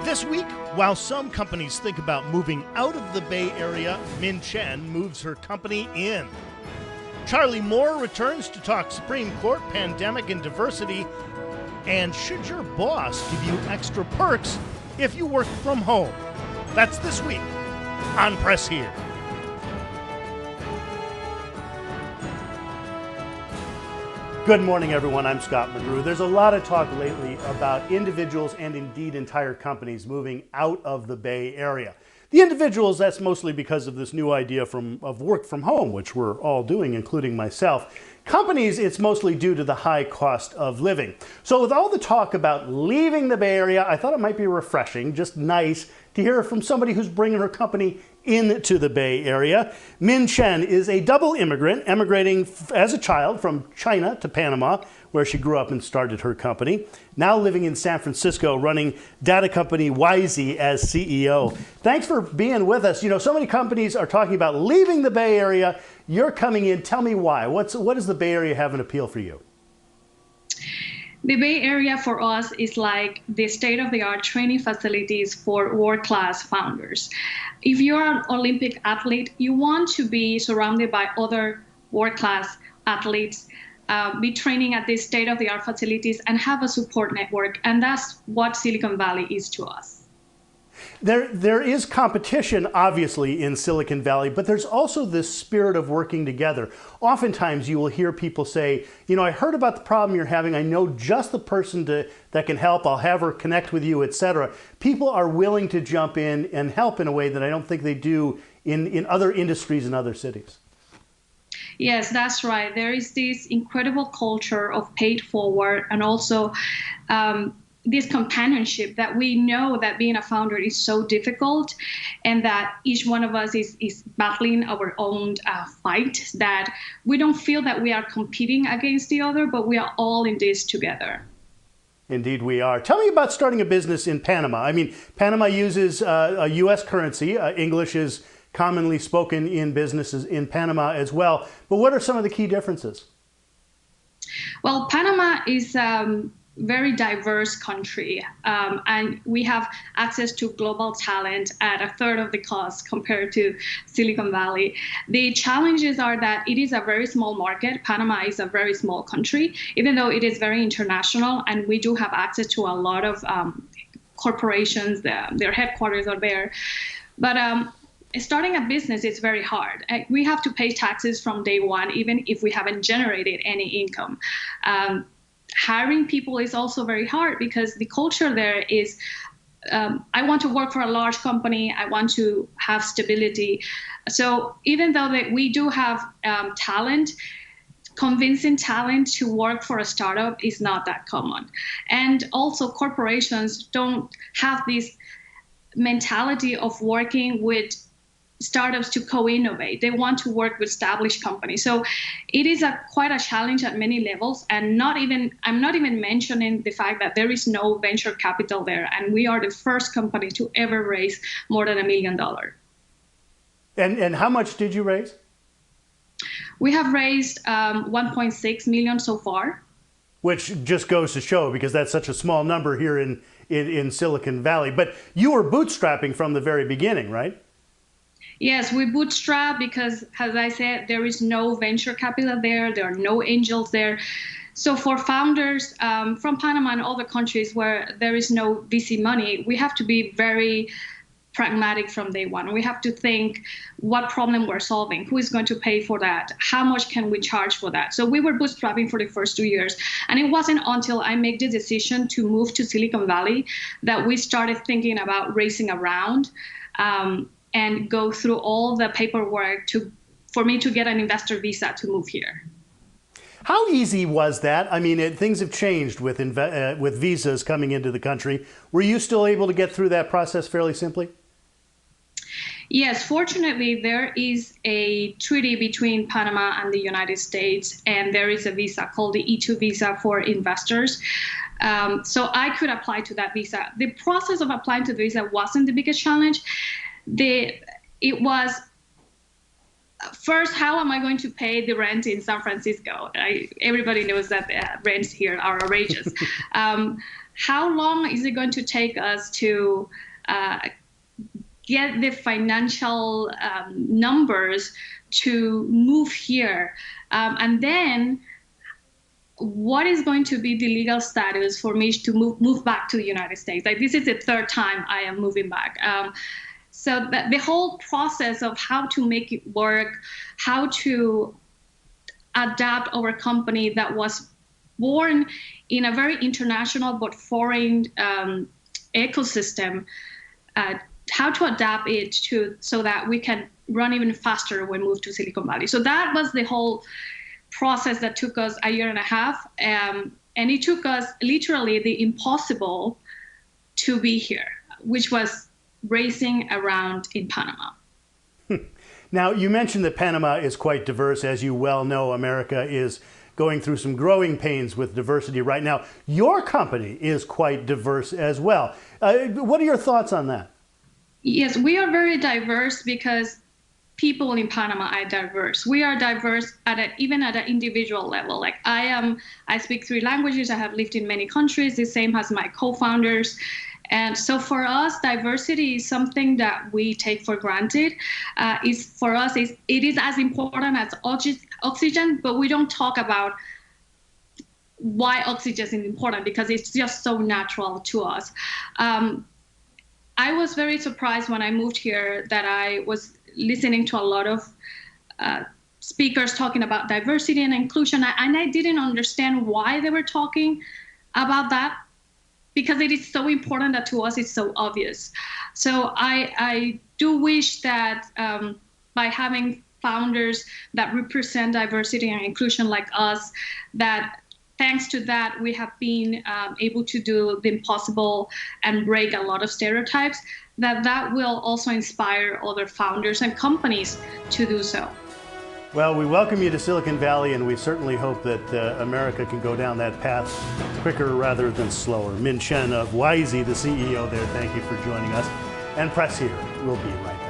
This week, while some companies think about moving out of the Bay Area, Min Chen moves her company in. Charlie Moore returns to talk Supreme Court, pandemic, and diversity. And should your boss give you extra perks if you work from home? That's this week on Press Here. Good morning, everyone. I'm Scott McGrew. There's a lot of talk lately about individuals and indeed entire companies moving out of the Bay Area. The individuals, that's mostly because of this new idea of work from home, which we're all doing, including myself. Companies, it's mostly due to the high cost of living. So with all the talk about leaving the Bay Area, I thought it might be refreshing, just nice, to hear from somebody who's bringing her company into the Bay Area. Min Chen is a double immigrant, emigrating as a child from China to Panama, where she grew up and started her company. Now living in San Francisco, running data company Wisy as CEO. Thanks for being with us. You know, so many companies are talking about leaving the Bay Area. You're coming in. Tell me why. What does the Bay Area have an appeal for you? The Bay Area for us is like the state-of-the-art training facilities for world-class founders. If you're an Olympic athlete, you want to be surrounded by other world-class athletes, be training at these state-of-the-art facilities and have a support network. And that's what Silicon Valley is to us. There is competition, obviously, in Silicon Valley, but there's also this spirit of working together. Oftentimes, you will hear people say, you know, I heard about the problem you're having. I know just the person that can help. I'll have her connect with you, etc. People are willing to jump in and help in a way that I don't think they do in other industries and other cities. Yes, that's right. There is this incredible culture of paid forward and also this companionship that we know that being a founder is so difficult and that each one of us is battling our own fight, that we don't feel that we are competing against the other, but we are all in this together. Indeed we are. Tell me about starting a business in Panama. I mean, Panama uses a U.S. currency. English is commonly spoken in businesses in Panama as well. But what are some of the key differences? Well, Panama is very diverse country, and we have access to global talent at a third of the cost compared to Silicon Valley. The challenges are that it is a very small market. Panama is a very small country, even though it is very international, and we do have access to a lot of corporations. Their headquarters are there. But starting a business is very hard. We have to pay taxes from day one, even if we haven't generated any income. Hiring people is also very hard because the culture there is, I want to work for a large company. I want to have stability. So even though that we do have talent, convincing talent to work for a startup is not that common. And also corporations don't have this mentality of working with startups to co-innovate. They want to work with established companies. So it is quite a challenge at many levels. And I'm not even mentioning the fact that there is no venture capital there. And we are the first company to ever raise more than $1 million. And how much did you raise? We have raised 1.6 million so far. Which just goes to show, because that's such a small number here in Silicon Valley. But you were bootstrapping from the very beginning, right? Yes, we bootstrap because, as I said, there is no venture capital there. There are no angels there. So for founders from Panama and other countries where there is no VC money, we have to be very pragmatic from day one. We have to think what problem we're solving, who is going to pay for that, how much can we charge for that. So we were bootstrapping for the first 2 years. And it wasn't until I made the decision to move to Silicon Valley that we started thinking about raising a round. And go through all the paperwork for me to get an investor visa to move here. How easy was that? I mean, things have changed with visas coming into the country. Were you still able to get through that process fairly simply? Yes, fortunately, there is a treaty between Panama and the United States, and there is a visa called the E2 visa for investors. So I could apply to that visa. The process of applying to the visa wasn't the biggest challenge. It was first, how am I going to pay the rent in San Francisco? Everybody knows that rents here are outrageous. how long is it going to take us to get the financial numbers to move here? And then what is going to be the legal status for me to move back to the United States? Like, this is the third time I am moving back. So the whole process of how to make it work, how to adapt our company that was born in a very international but foreign ecosystem, how to adapt it so that we can run even faster when we move to Silicon Valley. So that was the whole process that took us a year and a half. And it took us literally the impossible to be here, which was racing around in Panama. Now, you mentioned that Panama is quite diverse. As you well know, America is going through some growing pains with diversity right now. Your company is quite diverse as well. What are your thoughts on that? Yes, we are very diverse because people in Panama are diverse. We are diverse even at an individual level. Like, I speak 3 languages. I have lived in many countries, the same as my co-founders. And so for us, diversity is something that we take for granted. For us, it is as important as oxygen, but we don't talk about why oxygen is important because it's just so natural to us. I was very surprised when I moved here that I was listening to a lot of speakers talking about diversity and inclusion, and I didn't understand why they were talking about that, because it is so important that to us it's so obvious. So I do wish that by having founders that represent diversity and inclusion like us, that thanks to that, we have been able to do the impossible and break a lot of stereotypes, that will also inspire other founders and companies to do so. Well, we welcome you to Silicon Valley, and we certainly hope that America can go down that path quicker rather than slower. Min Chen of Wisy, the CEO there, thank you for joining us. And Press Here will be right back.